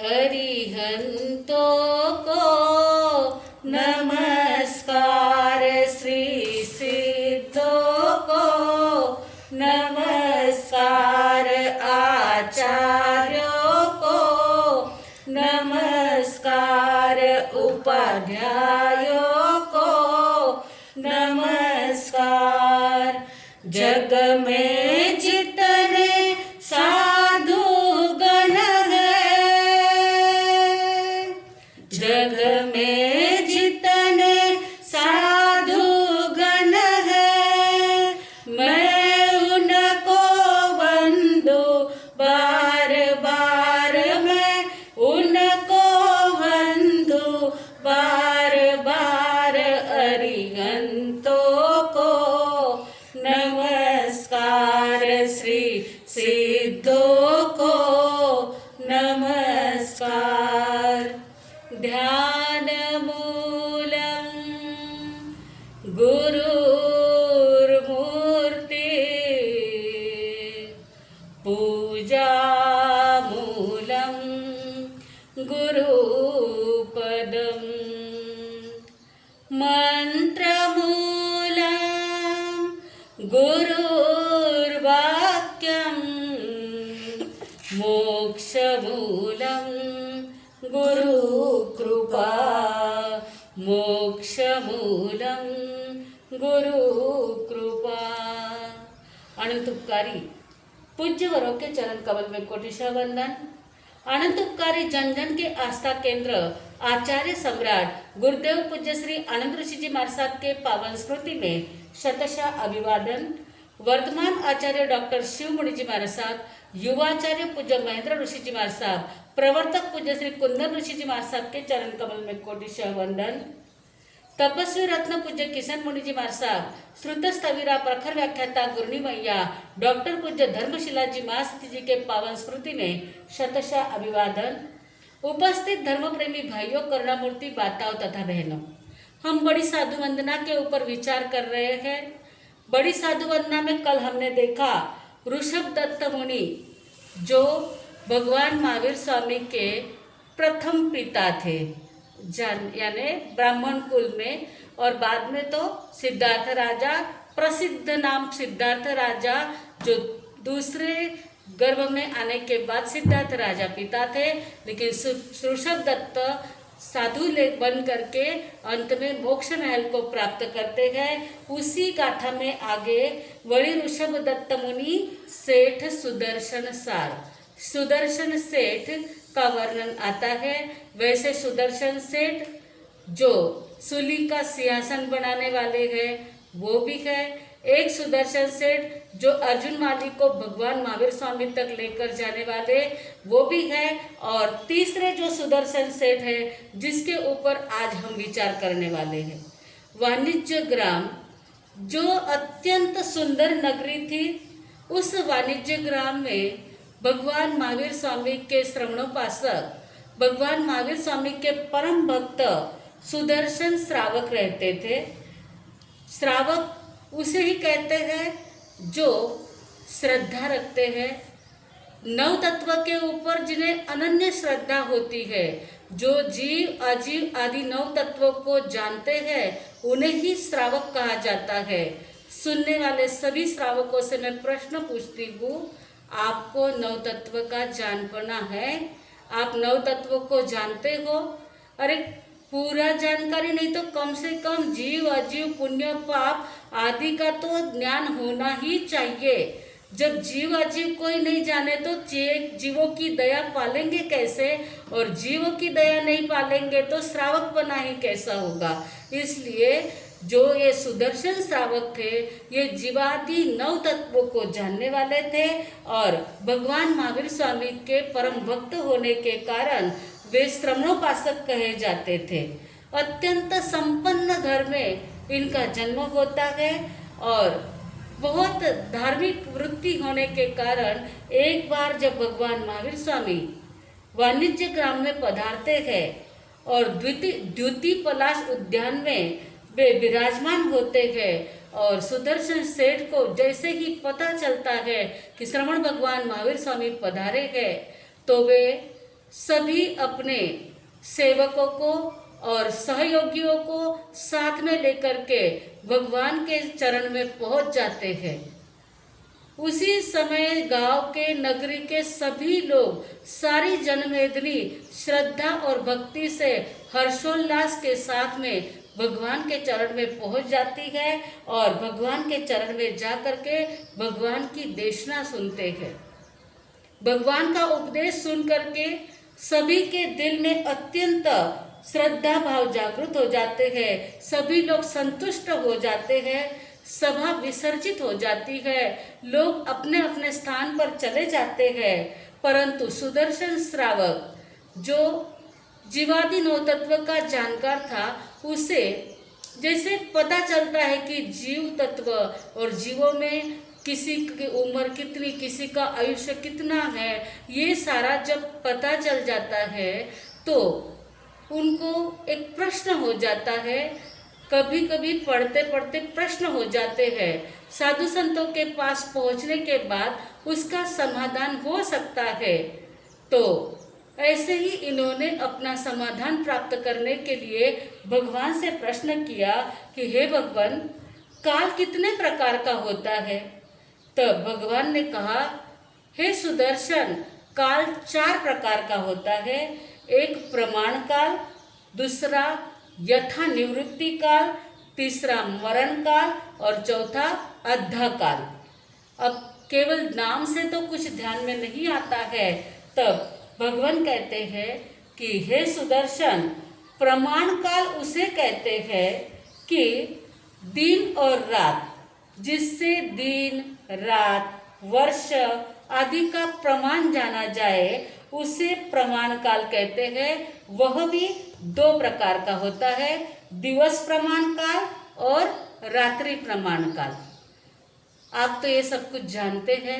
अरिहंतों को नमस्कार, श्री सिद्धों को नमस्कार, आचार्यों को नमस्कार, उपाध्यायों को नमस्कार। जग में जितने साधु गण हैं, जग में जितने साधु गण हैं, मैं उनको वंदू बार बार, मैं उनको वंदू बार बार। अरिहंतों को नमस्कार, श्री सिद्धों को नमस्कार। ध्यान मूलम गुरुर्मूर्ति, पूजा मूलम गुरुपदम, मंत्रमूलम गुरुर्वाक्यम, मोक्षमूलम गुरुकृपा, मोक्षमूलम गुरुकृपा। अनंत उपकारी पूज्य वरों के चरण कमल में कोटिशा वंदन। अनंत उपकारी जन जन के आस्था केंद्र आचार्य सम्राट गुरुदेव पूज्य श्री आनंद ऋषि जी महाराज साहब के पावन स्मृति में शतशः अभिवादन। वर्तमान आचार्य डॉक्टर शिव मुनि जी महाराज साहब, युवाचार्य पूज्य महेंद्र ऋषि जी महाराज साहब, प्रवर्तक पूज्य श्री कुंदन ऋषि जी महाराज साहब के चरण कमल में कोटिशः वंदन। तपस्वी रत्न पूज्य किशन मुनि जी महाराज साहब, श्रुत स्थविरा प्रखर व्याख्याता गुरुनी मैया डॉक्टर पूज्य धर्मशिला जी महासती जी के पावन स्मृति में शतशः अभिवादन। उपस्थित धर्म प्रेमी भाइयों, करुणामूर्ति माताओं तथा बहनों, हम बड़ी साधु वंदना के ऊपर विचार कर रहे हैं। बड़ी साधु वंदना में कल हमने देखा ऋषभ दत्त मुनि जो भगवान महावीर स्वामी के प्रथम पिता थे, यानी ब्राह्मण कुल में, और बाद में तो सिद्धार्थ राजा, प्रसिद्ध नाम सिद्धार्थ राजा, जो दूसरे गर्भ में आने के बाद सिद्धार्थ राजा पिता थे, लेकिन ऋषभ दत्त साधु बन करके अंत में मोक्ष महल को प्राप्त करते हैं। उसी गाथा में आगे वड़ी ऋषभ दत्त मुनि सेठ सुदर्शन सार, सुदर्शन सेठ का वर्णन आता है। वैसे सुदर्शन सेठ जो सूली का सिंहासन बनाने वाले हैं वो भी है, एक सुदर्शन सेठ जो अर्जुन माली को भगवान महावीर स्वामी तक लेकर जाने वाले वो भी है, और तीसरे जो सुदर्शन सेठ है जिसके ऊपर आज हम विचार करने वाले हैं, वाणिज्य ग्राम जो अत्यंत सुंदर नगरी थी। उस वाणिज्य ग्राम में भगवान महावीर स्वामी के श्रवणोपासक, भगवान महावीर स्वामी के परम भक्त सुदर्शन श्रावक रहते थे। श्रावक उसे ही कहते हैं जो श्रद्धा रखते हैं, नव तत्व के ऊपर जिन्हें अनन्य श्रद्धा होती है, जो जीव अजीव आदि नव तत्वों को जानते हैं उन्हें ही श्रावक कहा जाता है। सुनने वाले सभी श्रावकों से मैं प्रश्न पूछती हूँ, आपको नव तत्व का जानपना है? आप नव तत्व को जानते हो? अरे पूरा जानकारी नहीं तो कम से कम जीव अजीव पुण्य पाप आदि का तो ज्ञान होना ही चाहिए। जब जीव अजीव कोई नहीं जाने तो जीवों की दया पालेंगे कैसे, और जीवों की दया नहीं पालेंगे तो श्रावक बना ही कैसा होगा। इसलिए जो ये सुदर्शन श्रावक थे ये जीवादि नव तत्वों को जानने वाले थे, और भगवान महावीर स्वामी के परम भक्त होने के कारण वे श्रवणोपासक कहे जाते थे। अत्यंत संपन्न घर में इनका जन्म होता है, और बहुत धार्मिक वृत्ति होने के कारण एक बार जब भगवान महावीर स्वामी वाणिज्य ग्राम में पधारते हैं और द्युति पलाश उद्यान में वे विराजमान होते हैं, और सुदर्शन सेठ को जैसे ही पता चलता है कि श्रवण भगवान महावीर स्वामी पधारे हैं तो वे सभी अपने सेवकों को और सहयोगियों को साथ में लेकर के भगवान के चरण में पहुंच जाते हैं। उसी समय गांव के नगरी के सभी लोग सारी जनमेदनी श्रद्धा और भक्ति से हर्षोल्लास के साथ में भगवान के चरण में पहुंच जाती है और भगवान के चरण में जा कर के भगवान की देशना सुनते हैं। भगवान का उपदेश सुन करके सभी के दिल में अत्यंत श्रद्धा भाव जागृत हो जाते हैं। सभी लोग संतुष्ट हो जाते हैं। सभा विसर्जित हो जाती है। लोग अपने अपने स्थान पर चले जाते हैं। परंतु सुदर्शन श्रावक जो जीवादि नौ तत्व का जानकार था, उसे जैसे पता चलता है कि जीव तत्व और जीवों में किसी की उम्र कितनी, किसी का आयुष्य कितना है, ये सारा जब पता चल जाता है तो उनको एक प्रश्न हो जाता है। कभी कभी पढ़ते पढ़ते प्रश्न हो जाते हैं। साधु संतों के पास पहुंचने के बाद उसका समाधान हो सकता है। तो ऐसे ही इन्होंने अपना समाधान प्राप्त करने के लिए भगवान से प्रश्न किया कि हे भगवान, काल कितने प्रकार का होता है? तब भगवान ने कहा, हे सुदर्शन, काल 4 प्रकार का होता है। एक प्रमाण काल, दूसरा यथा निवृत्ति काल, तीसरा मरण काल और चौथा अद्धा काल। अब केवल नाम से तो कुछ ध्यान में नहीं आता है। तब भगवान कहते हैं कि हे सुदर्शन, प्रमाण काल उसे कहते हैं कि दिन और रात, जिससे दिन, रात, वर्ष आदि का प्रमाण जाना जाए, उसे प्रमाण काल कहते हैं। वह भी 2 प्रकार का होता है, दिवस प्रमाण काल और रात्रि प्रमाण काल। आप तो ये सब कुछ जानते हैं।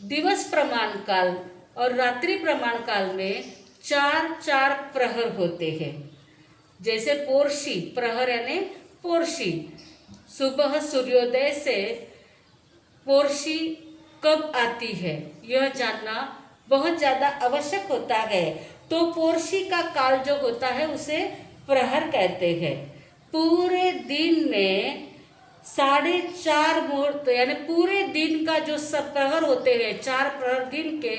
दिवस प्रमाण काल और रात्रि प्रमाण काल में 4 प्रहर होते हैं। जैसे पोर्शी प्रहर यानी पोर्शी, सुबह सूर्योदय से पोर्शी कब आती है यह जानना बहुत ज़्यादा आवश्यक होता है। तो पोर्शी का काल जो होता है उसे प्रहर कहते हैं। पूरे दिन में 4.5 मुहूर्त यानी पूरे दिन का जो सब प्रहर होते हैं, 4 प्रहर दिन के,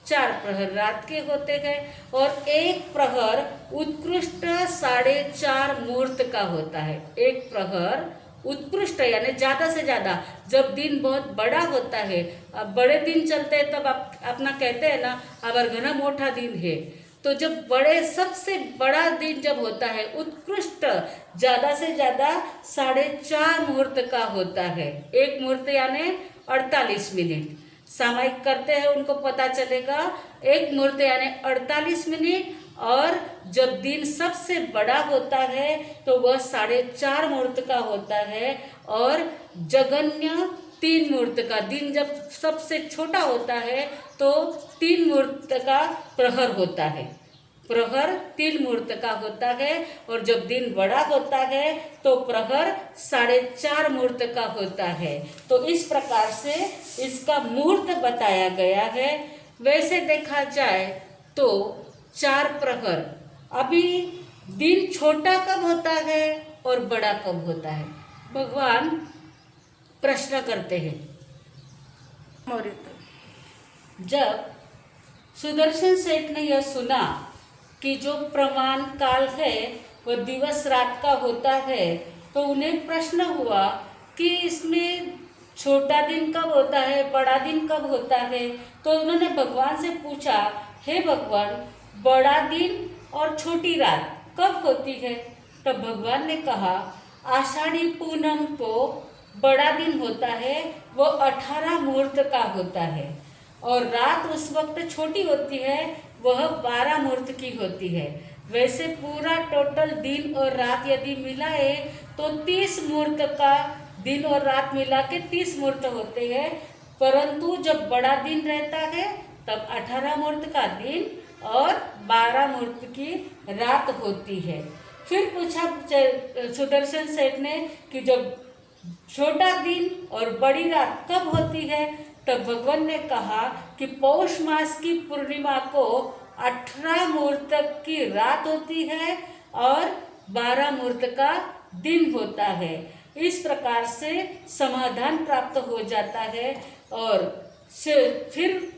4 प्रहर रात के होते हैं और 1 प्रहर उत्कृष्ट 4.5 मुहूर्त का होता है। 1 प्रहर उत्कृष्ट यानी ज़्यादा से ज़्यादा, जब दिन बहुत बड़ा होता है, अब बड़े दिन चलते हैं तब आप अपना कहते हैं ना, अगर घना मोटा दिन है, तो जब बड़े सबसे बड़ा दिन जब होता है उत्कृष्ट, ज़्यादा से ज़्यादा 4.5 मुहूर्त का होता है। 1 मुहूर्त यानी 48 मिनट, सामयिक करते हैं उनको पता चलेगा। 1 मुहूर्त यानी 48 मिनट और जब दिन सबसे बड़ा होता है तो वह 4.5 मुहूर्त का होता है और जगन्य 3 मुहूर्त का, दिन जब सबसे छोटा होता है तो 3 मुहूर्त का प्रहर होता है। प्रहर 3 मुहूर्त का होता है और जब दिन बड़ा होता है तो प्रहर 4.5 मुहूर्त का होता है। तो इस प्रकार से इसका मुहूर्त बताया गया है। वैसे देखा जाए तो 4 प्रहर, अभी दिन छोटा कब होता है और बड़ा कब होता है? भगवान प्रश्न करते हैं। जब सुदर्शन सेठ ने यह सुना कि जो प्रमाण काल है वह दिवस रात का होता है, तो उन्हें प्रश्न हुआ कि इसमें छोटा दिन कब होता है, बड़ा दिन कब होता है? तो उन्होंने भगवान से पूछा, हे भगवान, बड़ा दिन और छोटी रात कब होती है? तब भगवान ने कहा, आषाढ़ी पूनम को बड़ा दिन होता है, वो 18 मुहूर्त का होता है और रात उस वक्त छोटी होती है, वह 12 मुहूर्त की होती है। वैसे पूरा टोटल दिन और रात यदि मिलाए तो 30 मुहूर्त का, दिन और रात मिला के 30 मुहूर्त होते हैं। परंतु जब बड़ा दिन रहता है तब 18 मुहूर्त का दिन और 12 मुहूर्त की रात होती है। फिर पूछा सुदर्शन सेठ ने कि जब छोटा दिन और बड़ी रात कब होती है? तब भगवान ने कहा कि पौष मास की पूर्णिमा को 18 मुहूर्त की रात होती है और 12 मुहूर्त का दिन होता है। इस प्रकार से समाधान प्राप्त हो जाता है। और फिर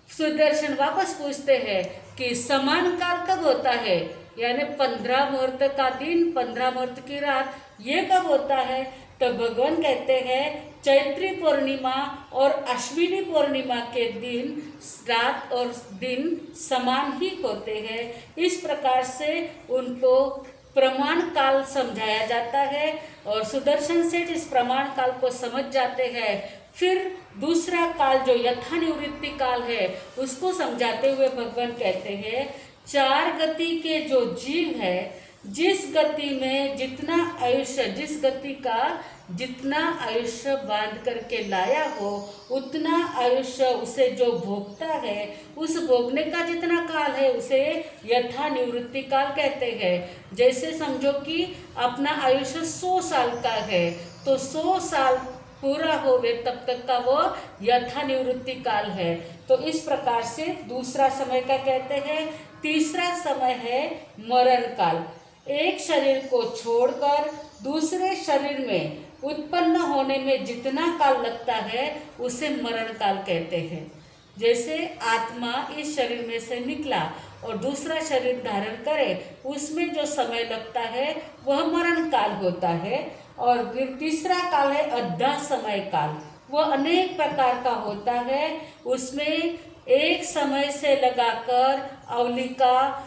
सुदर्शन वापस पूछते हैं कि समान काल कब होता है, यानी 15 मुहूर्त का दिन 15 मुहूर्त की रात, ये कब होता है? तो भगवान कहते हैं चैत्री पूर्णिमा और अश्विनी पूर्णिमा के दिन रात और दिन समान ही होते हैं। इस प्रकार से उनको प्रमाण काल समझाया जाता है और सुदर्शन सेठ इस प्रमाण काल को समझ जाते हैं। फिर दूसरा काल जो यथा निवृत्ति काल है उसको समझाते हुए भगवान कहते हैं 4 गति के जो जीव है, जिस गति में जितना आयुष्य, जिस गति का जितना आयुष्य बांध करके लाया हो उतना आयुष्य उसे जो भोगता है, उस भोगने का जितना काल है उसे यथा निवृत्ति काल कहते हैं। जैसे समझो कि अपना आयुष्य 100 साल का है तो 100 साल पूरा होवे तब तक का वो यथा निवृत्ति काल है। तो इस प्रकार से दूसरा समय का कहते हैं। तीसरा समय है मरण काल। एक शरीर को छोड़कर दूसरे शरीर में उत्पन्न होने में जितना काल लगता है उसे मरण काल कहते हैं। जैसे आत्मा इस शरीर में से निकला और दूसरा शरीर धारण करे, उसमें जो समय लगता है वह मरण काल होता है। और फिर तीसरा काल है अद्धा समय काल। वह अनेक प्रकार का होता है। उसमें एक समय से लगाकर अवलिका,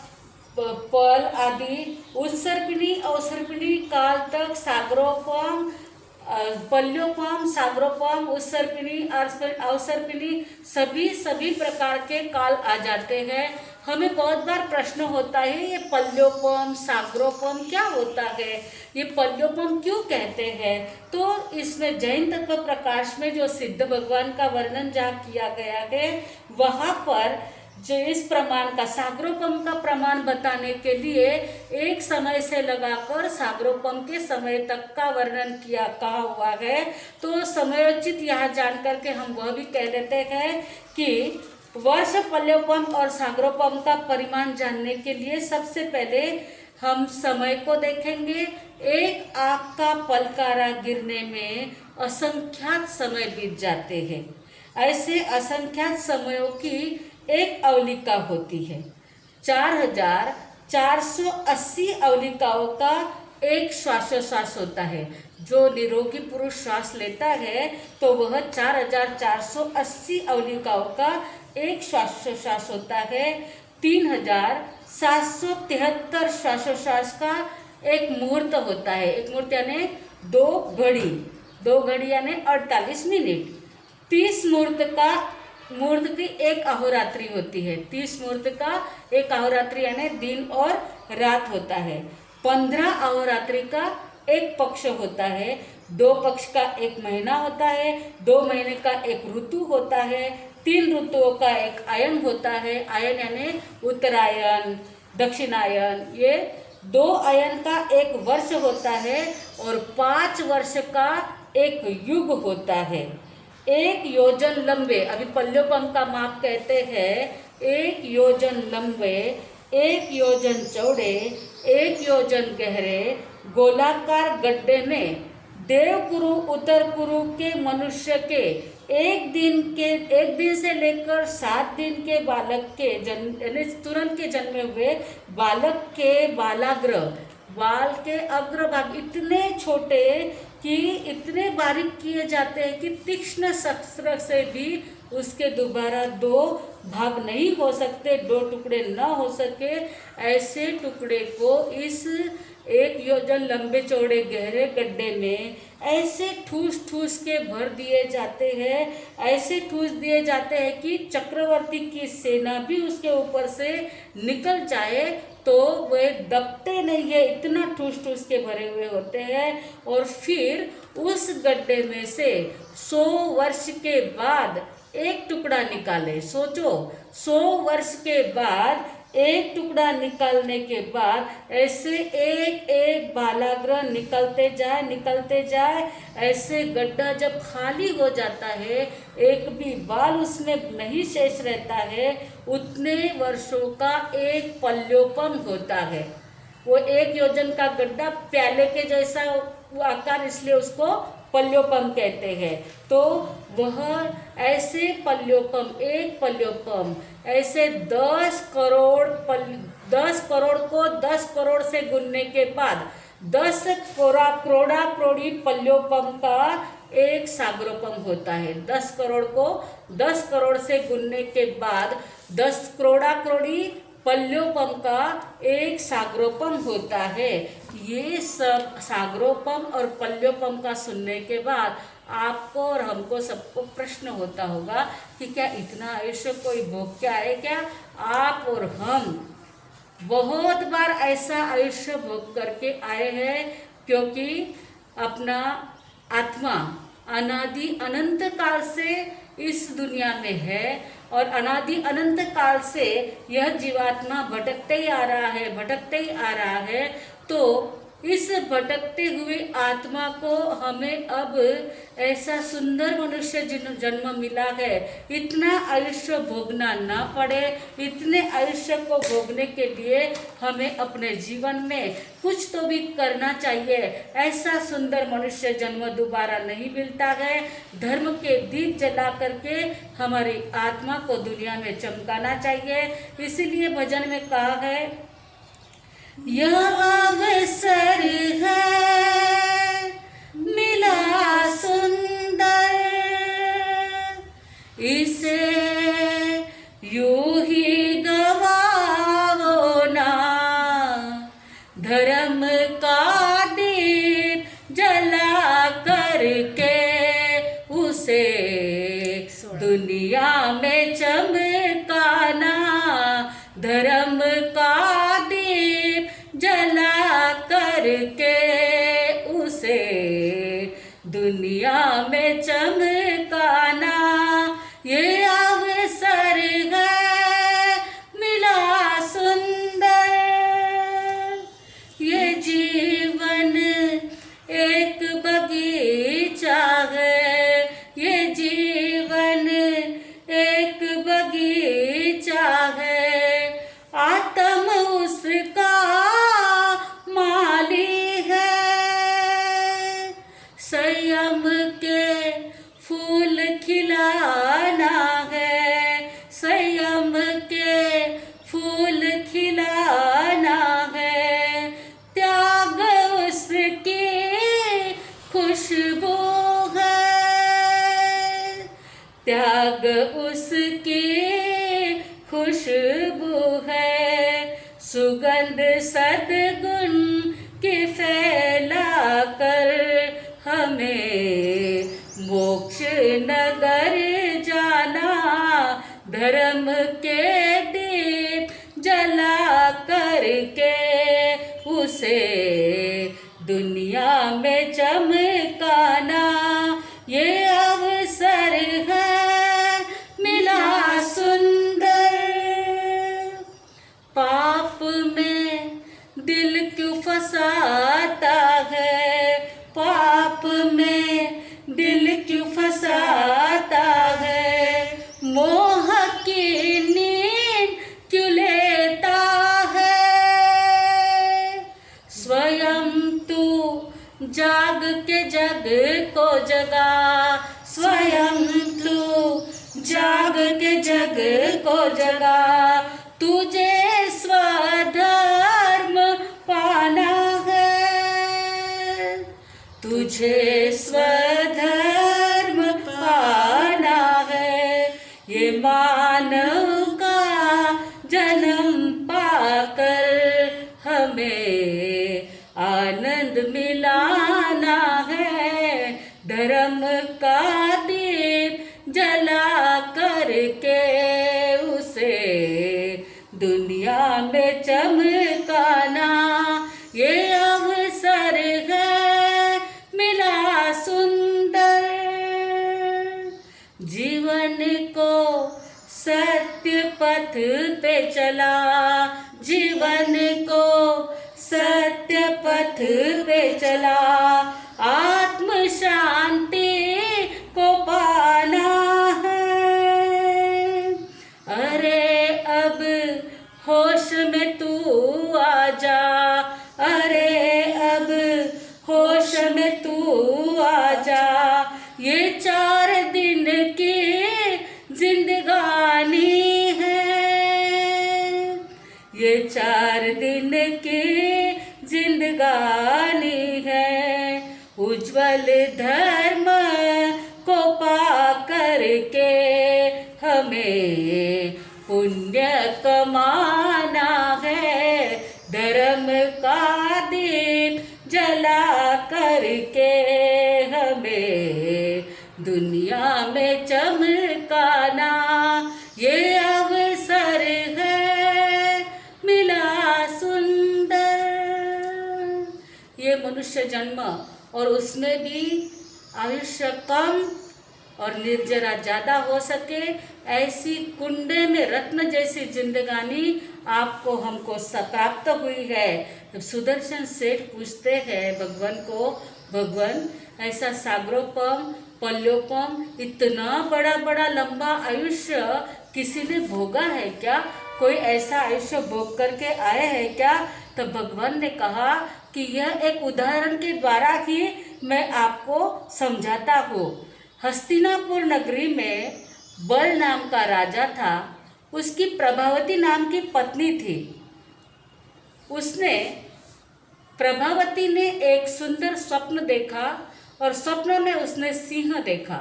पल आदि, उत्सर्पिणी अवसर्पिणी काल तक सागरोपम, पल्योपम, सागरोपम, उत्सर्पिणी, अवसर्पिणी सभी प्रकार के काल आ जाते हैं। हमें बहुत बार प्रश्न होता है ये पल्योपम सागरोपम क्या होता है, ये पल्योपम क्यों कहते हैं? तो इसमें जैन तत्व प्रकाश में जो सिद्ध भगवान का वर्णन जहाँ किया गया है वहाँ पर जो इस प्रमाण का सागरोपम का प्रमाण बताने के लिए एक समय से लगाकर सागरोपम के समय तक का वर्णन कहा हुआ है। तो समयोचित यहाँ जान करके हम वह भी कह देते हैं कि वर्ष, पल्योपम और सागरोपम का परिमाण जानने के लिए सबसे पहले हम समय को देखेंगे। एक आँख का पलकारा गिरने में असंख्यात समय बीत जाते हैं। ऐसे असंख्यात समयों की एक अवलिका होती है। 4480 अवलिकाओं का एक श्वासोश्वास होता है। जो निरोगी पुरुष श्वास लेता है तो वह 4480 अवलिकाओं का एक श्वासोश्वास होता है। 3773 श्वासोश्वास का एक मुहूर्त होता है। एक मुहूर्त यानी 2 घड़ी यानी 48 मिनट। 30 मुहूर्त की एक अहोरात्रि होती है। 30 मुहूर्त का एक अहोरात्रि यानी दिन और रात होता है। 15 अहोरात्रि का एक पक्ष होता है। 2 पक्ष का एक महीना होता है। 2 महीने का एक ऋतु होता है। 3 ऋतुओं का एक आयन होता है। आयन यानी उत्तरायण, दक्षिणायन। ये 2 आयन का एक वर्ष होता है और 5 वर्ष का एक युग होता है। 1 योजन लंबे, अभी पल्योपम का माप कहते हैं, 1 योजन लंबे, 1 योजन चौड़े, 1 योजन गहरे गोलाकार गड्ढे में देवकुरु उत्तरकुरु के मनुष्य के एक दिन से लेकर 7 दिन के बालक के जन्म यानी तुरंत के जन्मे हुए बालक के बाल के अग्रभाग इतने छोटे कि इतने बारीक किए जाते हैं कि तीक्ष्ण शस्त्र से भी उसके दोबारा 2 भाग नहीं हो सकते, 2 टुकड़े न हो सके। ऐसे टुकड़े को इस 1 योजन लंबे चौड़े गहरे गड्ढे में ऐसे ठूस के भर दिए जाते हैं। ऐसे ठूस दिए जाते हैं कि चक्रवर्ती की सेना भी उसके ऊपर से निकल जाए तो वे दबते नहीं है, इतना ठूस के भरे हुए होते हैं। और फिर उस गड्ढे में से 100 वर्ष के बाद एक टुकड़ा निकाले। सोचो, 100 वर्ष के बाद एक टुकड़ा निकालने के बाद ऐसे एक एक बालाग्रह निकलते जाए। ऐसे गड्ढा जब खाली हो जाता है, एक भी बाल उसमें नहीं शेष रहता है, उतने वर्षों का एक पल्योपम होता है। वो 1 योजन का गड्ढा प्याले के जैसा वो आकार, इसलिए उसको पल्योपम कहते हैं। तो वह ऐसे पल्योपम, एक पल्योपम ऐसे 10 करोड़ को 10 करोड़ से गुनने के बाद 10 करोड़ा पल्योपम का एक सागरोपम होता है। 10 करोड़ को 10 करोड़ से गुनने के बाद 10 करोड़ी पल्योपम का एक सागरोपम होता है। ये सब सागरोपम और पल्योपम का सुनने के बाद आपको और हमको सबको प्रश्न होता होगा कि क्या इतना आयुष्य कोई भोग के आए क्या? आप और हम बहुत बार ऐसा आयुष्य भोग करके आए हैं, क्योंकि अपना आत्मा अनादि अनंत काल से इस दुनिया में है और अनादि अनंत काल से यह जीवात्मा भटकते ही आ रहा है। तो इस भटकते हुए आत्मा को हमें अब ऐसा सुंदर मनुष्य जन्म मिला है, इतना आयुष्य भोगना ना पड़े। इतने आयुष्य को भोगने के लिए हमें अपने जीवन में कुछ तो भी करना चाहिए। ऐसा सुंदर मनुष्य जन्म दोबारा नहीं मिलता है। धर्म के दीप जला करके हमारी आत्मा को दुनिया में चमकाना चाहिए। इसीलिए भजन में कहा है, यह अवसर है मिला सुंदर, इसे यूं ही गवाओ ना। धर्म का दीप जला करके उसे दुनिया में चमकाना। धर्म का जला करके उसे दुनिया में चमकाना। ये अवसर है मिला सुंदर, ये जीवन एक बगीचा है, ये जीवन एक बगीचा है। आत्म उसका माली है, संयम के फूल खिलाना है, संयम के फूल खिलाना है। त्याग उसकी खुशबू है, त्याग उसकी खुशबू है। सुगंध सद्गुण की फैला कर हमें मोक्ष नगर जाना। धर्म के दीप जला करके उसे दुनिया में चमकाना। ये अवसर है मिला सुंदर, पाप में दिल क्यों फंसाता है, पाप में दिल क्यों फंसाता है। मोह की नींद क्यों लेता है, स्वयं तू जाग के जग को जगा। स्वयं तू जाग के जग को जगा। तुझे स्वधर्म पाना है, तुझे स्वधर्म पाना है। ये मानव का जन्म पाकर हमें आनंद मिलाना है। धर्म का दीप जला करके उसे दुनिया में चमकाना। ये अवसर है मिला सुंदर, जीवन को सत्य पथ पथ पे चला, जीवन को सत्य पथ पे चला, आत्म शांति को पाना है। अरे अब होश में तू आ जा, अरे अब होश में तू आ जा, ये 4 दिन की जिंदगानी है, ये 4 दिन की जिंदगानी है। उज्जवल धर्म को पा करके हमें पुण्य कमाना है, धर्म का दीप जला करके हमें दुनिया में चमकाना, ये अवसर है मिला सुंदर। ये मनुष्य जन्म और उसमें भी आयुष्य कम और निर्जरा ज़्यादा हो सके, ऐसी कुंडे में रत्न जैसी जिंदगानी आपको हमको प्राप्त हुई है। जब सुदर्शन सेठ पूछते हैं भगवान को, भगवान ऐसा सागरोपम पल्योपम इतना बड़ा बड़ा लंबा आयुष्य किसी ने भोगा है क्या? कोई ऐसा आयुष्य भोग करके आए हैं क्या? तो भगवान ने कहा कि यह एक उदाहरण के द्वारा ही मैं आपको समझाता हूँ। हस्तिनापुर नगरी में बल नाम का राजा था, उसकी प्रभावती नाम की पत्नी थी। प्रभावती ने एक सुंदर स्वप्न देखा और स्वप्न में उसने सिंह देखा।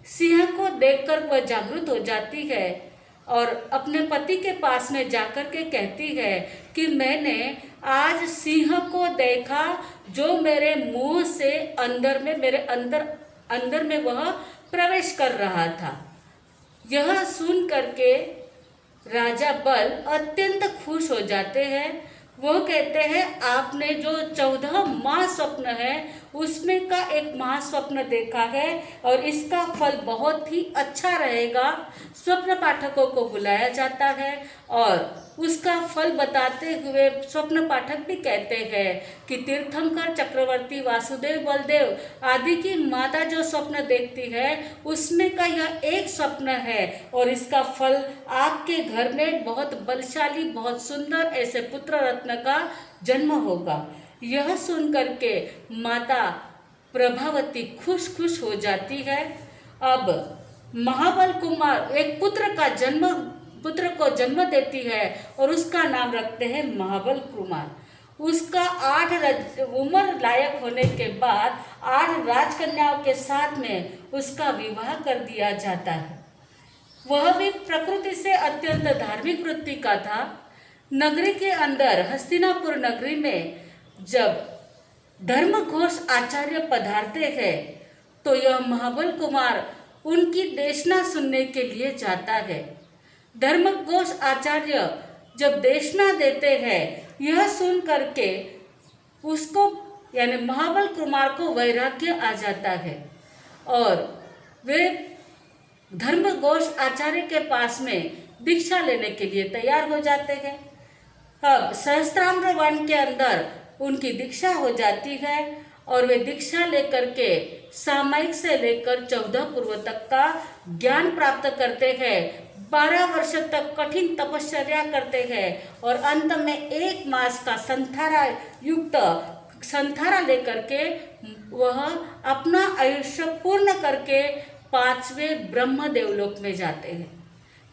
सिंह को देखकर वह जागृत हो जाती है और अपने पति के पास में जाकर के कहती है कि मैंने आज सिंह को देखा जो मेरे मुंह से मेरे अंदर में वह प्रवेश कर रहा था। यह सुन करके राजा बल अत्यंत खुश हो जाते हैं। वो कहते हैं आपने जो 14 महास्वप्न है उसमें का एक महास्वप्न देखा है और इसका फल बहुत ही अच्छा रहेगा। स्वप्न पाठकों को बुलाया जाता है और उसका फल बताते हुए स्वप्न पाठक भी कहते हैं कि तीर्थंकर चक्रवर्ती वासुदेव बलदेव आदि की माता जो स्वप्न देखती है उसमें का यह एक स्वप्न है और इसका फल आपके घर में बहुत बलशाली बहुत सुंदर ऐसे पुत्र रत्न का जन्म होगा। यह सुन करके माता प्रभावती खुश हो जाती है। अब महाबल कुमार एक पुत्र को जन्म देती है और उसका नाम रखते हैं महाबल कुमार। उसका 8 उम्र लायक होने के बाद 8 राजकन्याओं के साथ में उसका विवाह कर दिया जाता है। वह भी प्रकृति से अत्यंत धार्मिक वृत्ति का था। नगरी के अंदर हस्तिनापुर नगरी में जब धर्मघोष आचार्य पधारते हैं तो यह महाबल कुमार उनकी देशना सुनने के लिए जाता है। धर्मघोष आचार्य जब देशना देते हैं यह सुन करके उसको यानी महाबल कुमार को वैराग्य आ जाता है और वे धर्मघोष आचार्य के पास में दीक्षा लेने के लिए तैयार हो जाते हैं। अब सहस्त्राम्र वन के अंदर उनकी दीक्षा हो जाती है और वे दीक्षा लेकर के सामयिक से लेकर 14 पूर्व तक का ज्ञान प्राप्त करते हैं। 12 वर्ष तक कठिन तपश्चर्या करते हैं और अंत में 1 मास का संथारा लेकर के वह अपना आयुष्य पूर्ण करके 5वें ब्रह्म देवलोक में जाते हैं,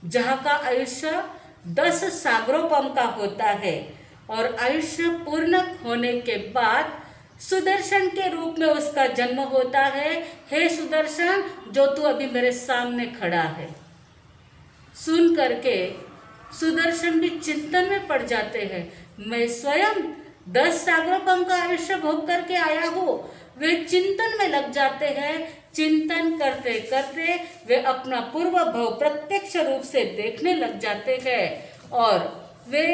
जहाँ का आयुष्य 10 सागरोपम का होता है। और आयुष्य पूर्ण होने के बाद सुदर्शन के रूप में उसका जन्म होता है। हे सुदर्शन, जो तू अभी मेरे सामने खड़ा है। सुन करके सुदर्शन भी चिंतन में पड़ जाते हैं। मैं स्वयं 10 सागरोपम का आयुष्य भोग करके आया हूँ। वे चिंतन में लग जाते हैं। चिंतन करते करते वे अपना पूर्व भव प्रत्यक्ष रूप से देखने लग जाते हैं और वे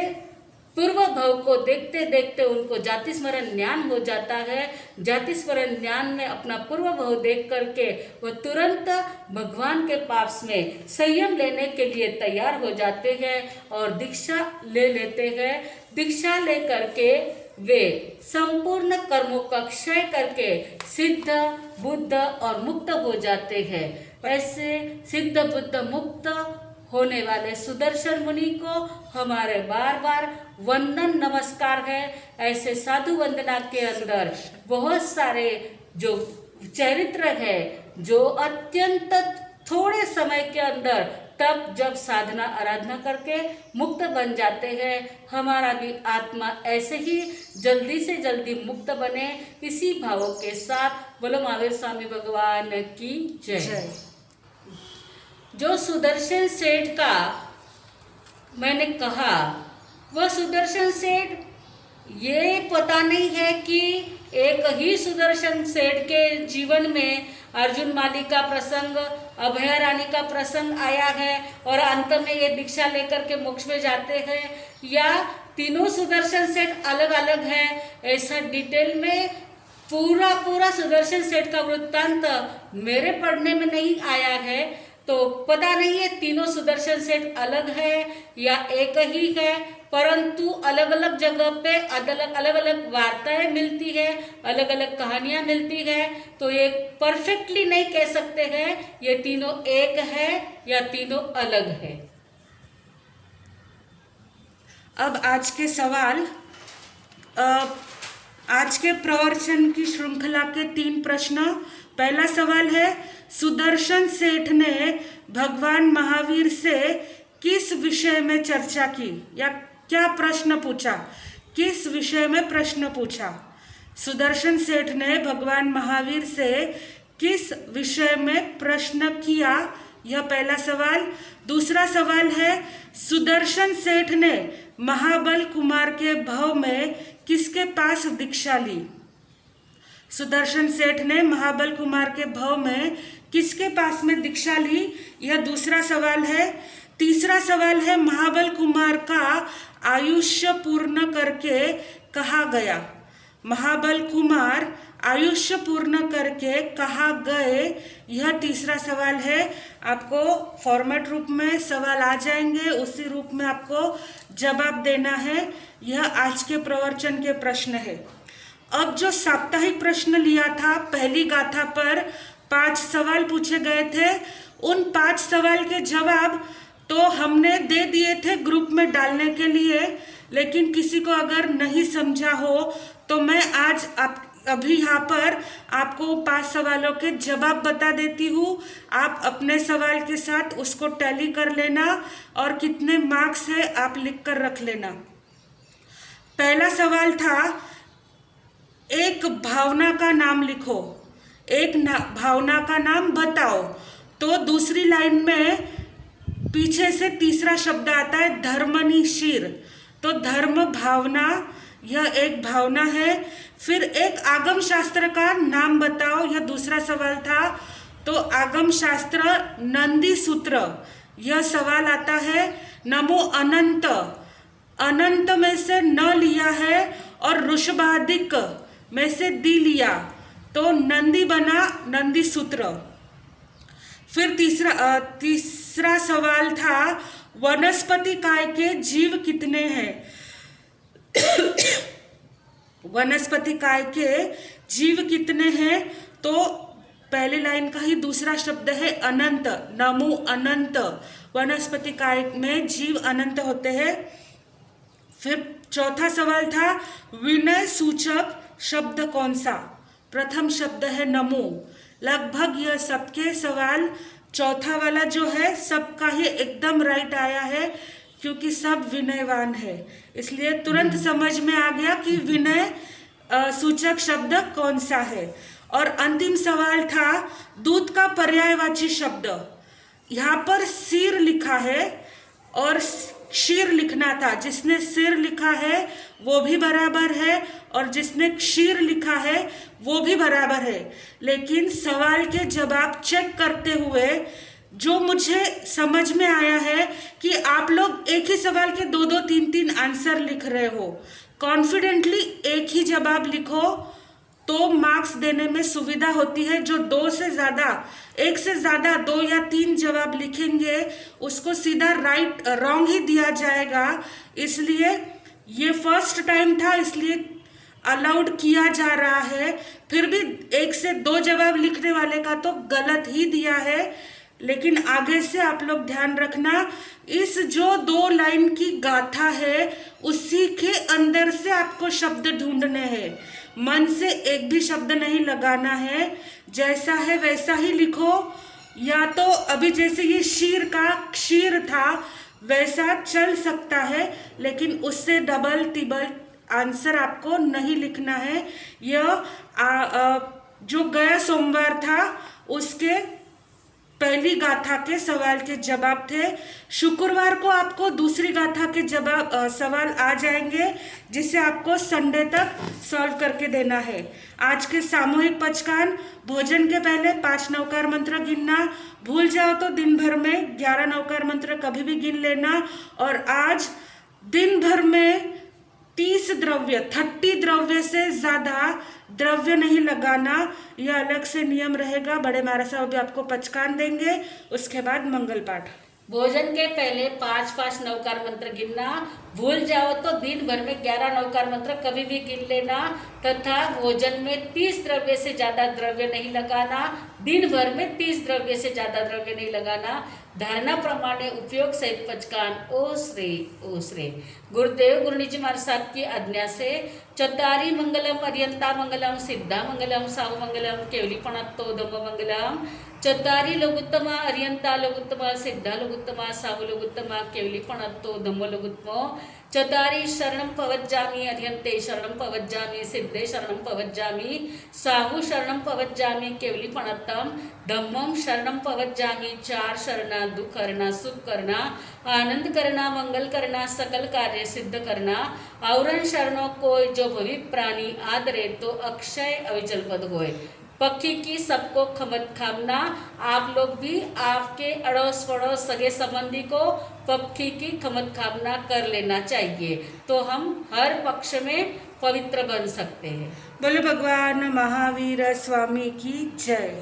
पूर्व भव को देखते देखते उनको जाति स्मरण ज्ञान हो जाता है। जाति स्मरण ज्ञान में अपना पूर्व भव देख करके वो तुरंत भगवान के पास में संयम लेने के लिए तैयार हो जाते हैं और दीक्षा ले लेते हैं। दीक्षा ले करके वे संपूर्ण कर्मों का क्षय करके सिद्ध, बुद्ध और मुक्त हो जाते हैं। ऐसे सिद्ध, बुद्ध, मुक्त होने वाले सुदर्शन मुनि को हमारे बार बार वंदन नमस्कार है। ऐसे साधु वंदना के अंदर बहुत सारे जो चरित्र है, जो अत्यंत थोड़े समय के अंदर तब जब साधना आराधना करके मुक्त बन जाते हैं। हमारा भी आत्मा ऐसे ही जल्दी से जल्दी मुक्त बने, इसी भावों के साथ बोलो महावीर स्वामी भगवान की जय। जो सुदर्शन सेठ का मैंने कहा, वह सुदर्शन सेठ ये पता नहीं है कि एक ही सुदर्शन सेठ के जीवन में अर्जुन माली का प्रसंग, अभया रानी का प्रसंग आया है और अंत में ये दीक्षा लेकर के मोक्ष में जाते हैं, या तीनों सुदर्शन सेठ अलग अलग हैं। ऐसा डिटेल में पूरा सुदर्शन सेठ का वृत्तांत मेरे पढ़ने में नहीं आया है, तो पता नहीं है तीनों सुदर्शन सेठ अलग है या एक ही है, परंतु अलग अलग जगह पे अलग अलग वार्ताएं मिलती है, अलग अलग कहानियां मिलती है। तो ये परफेक्टली नहीं कह सकते हैं ये तीनों एक है या तीनों अलग है। अब आज के सवाल, आज के प्रवचन की श्रृंखला के 3 प्रश्न। पहला सवाल है, सुदर्शन सेठ ने भगवान महावीर से किस विषय में चर्चा की या क्या प्रश्न पूछा, किस विषय में प्रश्न पूछा। सुदर्शन सेठ ने भगवान महावीर से किस विषय में प्रश्न किया, यह पहला सवाल। दूसरा सवाल है, सुदर्शन सेठ ने महाबल कुमार के भव में किसके पास दीक्षा ली। सुदर्शन सेठ ने महाबल कुमार के भव में किसके पास में दीक्षा ली, यह दूसरा सवाल है। तीसरा सवाल है, महाबल कुमार का आयुष्य पूर्ण करके कहाँ गया। महाबल कुमार आयुष्य पूर्ण करके कहाँ गए, यह तीसरा सवाल है। आपको फॉर्मेट रूप में सवाल आ जाएंगे, उसी रूप में आपको जवाब देना है। यह आज के प्रवचन के प्रश्न है। अब जो साप्ताहिक प्रश्न लिया था, पहली गाथा पर 5 सवाल पूछे गए थे, उन 5 सवाल के जवाब तो हमने दे दिए थे ग्रुप में डालने के लिए, लेकिन किसी को अगर नहीं समझा हो तो मैं आज अभी यहाँ पर आपको 5 सवालों के जवाब बता देती हूँ। आप अपने सवाल के साथ उसको टैली कर लेना और कितने मार्क्स है आप लिख कर रख लेना। पहला सवाल था, एक भावना का नाम लिखो, एक भावना का नाम बताओ। तो दूसरी लाइन में पीछे से तीसरा शब्द आता है धर्मनिशीर, तो धर्म भावना, यह एक भावना है। फिर एक आगम शास्त्र का नाम बताओ, यह दूसरा सवाल था। तो आगम शास्त्र नंदी सूत्र, यह सवाल आता है। नमो अनंत, अनंत में से न लिया है और ऋषभादिक में से दी लिया, तो नंदी बना नंदी सूत्र। फिर तीसरा सवाल था, वनस्पति काय के जीव कितने हैं। वनस्पति काय के जीव कितने हैं, तो पहली लाइन का ही दूसरा शब्द है अनंत, नमो अनंत। वनस्पति काय में जीव अनंत होते हैं। फिर चौथा सवाल था, विनय सूचक शब्द कौन सा। प्रथम शब्द है नमो। लगभग यह सबके सवाल, चौथा वाला जो है सबका ही एकदम राइट आया है, क्योंकि सब विनयवान है, इसलिए तुरंत समझ में आ गया कि विनय सूचक शब्द कौन सा है। और अंतिम सवाल था, दूध का पर्यायवाची शब्द। यहाँ पर सिर लिखा है और क्षीर लिखना था। जिसने सिर लिखा है वो भी बराबर है और जिसने क्षीर लिखा है वो भी बराबर है, लेकिन सवाल के जवाब चेक करते हुए जो मुझे समझ में आया है कि आप लोग एक ही सवाल के दो दो तीन तीन आंसर लिख रहे हो। कॉन्फिडेंटली एक ही जवाब लिखो तो मार्क्स देने में सुविधा होती है। जो एक से ज़्यादा 2 या 3 जवाब लिखेंगे उसको सीधा राइट रॉन्ग ही दिया जाएगा। इसलिए ये फर्स्ट टाइम था, इसलिए अलाउड किया जा रहा है। फिर भी 1 से 2 जवाब लिखने वाले का तो गलत ही दिया है। लेकिन आगे से आप लोग ध्यान रखना, इस जो 2 लाइन की गाथा है उसी के अंदर से आपको शब्द ढूंढने हैं। मन से एक भी शब्द नहीं लगाना है, जैसा है वैसा ही लिखो। या तो अभी जैसे ये शीर का क्षीर था वैसा चल सकता है, लेकिन उससे डबल तिबल आंसर आपको नहीं लिखना है। यह जो गया सोमवार था उसके पहली गाथा के सवाल के जवाब थे। शुक्रवार को आपको दूसरी गाथा के सवाल आ जाएंगे, जिसे आपको संडे तक सॉल्व करके देना है। आज के सामूहिक पचकान, भोजन के पहले 5 नवकार मंत्र गिनना, भूल जाओ तो दिन भर में 11 नवकार मंत्र कभी भी गिन लेना। और आज दिन भर में 30 द्रव्य से ज़्यादा द्रव्य नहीं लगाना, यह अलग से नियम रहेगा। बड़े महाराज साहब भी आपको पचकान देंगे। उसके बाद मंगल पाठ। भोजन के पहले 5 नवकार मंत्र गिनना, भूल जाओ तो दिन भर में 11 नवकार मंत्र कभी भी गिन लेना, तथा भोजन में 30 द्रव्य से ज़्यादा द्रव्य नहीं लगाना, दिन भर में 30 द्रव्य से ज़्यादा द्रव्य नहीं लगाना। धारणा प्रमाणे उपयोग सहित पचकान ओ श्री। गुरुदेव गुरुनिजी महाराज साहब की आज्ञा से चतारी मंगलम, अर्यंता मंगलम, सिद्धा मंगलम, साहु मंगलम, केवलीपणत्तो धम्म मंगलम। चतारी लोगुत्तमा, अर्यंता लोगुत्तमा, सिद्धा लोगुत्तमा, साहु लोगुत्तमा, केवलीपणत्तो धम्म लोगुत्तमो। चतारी शरणं पवज्जामि, अर्यन्ते शरणं पवज्जामि, सिद्धे शरणं पवज्जामि, साहु शरणं पवज्जामि, केवलीपणत्तम धम्मम शरणं पवज्जामि। 4 शरणा, दुख करना, सुख करना, आनंद करना, मंगल करना, सकल कार्य सिद्ध करना। औरन शरणों कोई जो भविक प्राणी आदरे तो अक्षय अविचल पद होए। पक्षी की सबको खमत खामना। आप लोग भी आपके अड़ोस पड़ोस सगे संबंधी को पक्षी की खमत खामना कर लेना चाहिए, तो हम हर पक्ष में पवित्र बन सकते हैं। बोले भगवान महावीर स्वामी की जय।